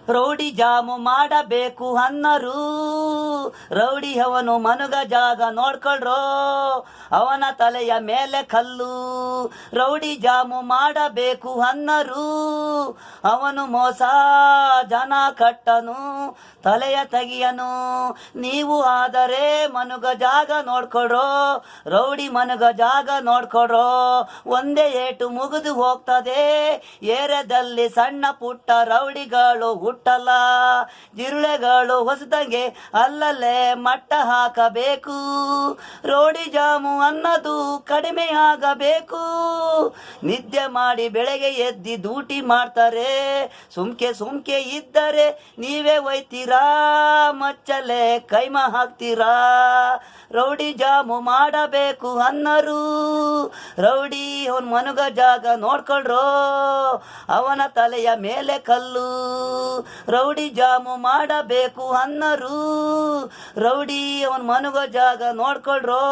Rowdy jam ಮಾಡಬೇಕು ಅನ್ನರು, rowdy ಅವನು ಮನುಗ ಜಾಗ ನೋಡ್ಕೊಳ್ರೋ, ಅವನ ತಲೆಯ ಮೇಲೆ ಕಲ್ಲು. ರೌಡಿ ಜಾಮು ಮಾಡಬೇಕು ಅನ್ನರು, ಅವನು ಮೋಸ ಜನ ಕಟ್ಟನು, ತಲೆಯ ತೆಗಿಯನು. ನೀವು ಆದರೆ ಮನುಗ ಜಾಗ ನೋಡ್ಕೊಡ್ರೋ, ರೌಡಿ ಮನುಗ ಜಾಗ ನೋಡ್ಕೊಡ್ರೋ. ಒಂದೇ ಏಟು ಮುಗಿದು ಹೋಗ್ತದೆ, ಏರಿಯಾದಲ್ಲಿ ಸಣ್ಣ ಪುಟ್ಟ ರೌಡಿಗಳು ಹುಟ್ಟಲ್ಲ. ಜಿರುಳೆಗಳು ಹೊಸದಂಗೆ ಅಲ್ಲಲ್ಲೇ ಮಟ್ಟ ಹಾಕಬೇಕು. ರೋಡಿ ಜಾಮು ಅನ್ನೋದು ಕಡಿಮೆ ಆಗಬೇಕು. ನಿದ್ದೆ ಮಾಡಿ ಬೆಳಗ್ಗೆ ಎದ್ದಿ ಡ್ಯೂಟಿ ಮಾಡ್ತಾರೆ, ಸುಮ್ಕೆ ಇದ್ದರೆ ನೀವೇ ಒಯ್ತೀರಾ, ಮಚ್ಚಲೆ ಕೈಮ ಹಾಕ್ತೀರಾ. ರೌಡಿ ಜಾಮು ಮಾಡಬೇಕು ಅನ್ನರು, ರೌಡಿ ಅವನ್ ಮನುಗ ಜಾಗ ನೋಡ್ಕೊಳ್ರೋ, ಅವನ ತಲೆಯ ಮೇಲೆ ಕಲ್ಲು. ರೌಡಿ ಜಾಮು ಮಾಡಬೇಕು ಅನ್ನರು, ರೌಡಿ ಅವನ್ ಮನುಗ ಜಾಗ ನೋಡ್ಕೊಳ್ರೋ.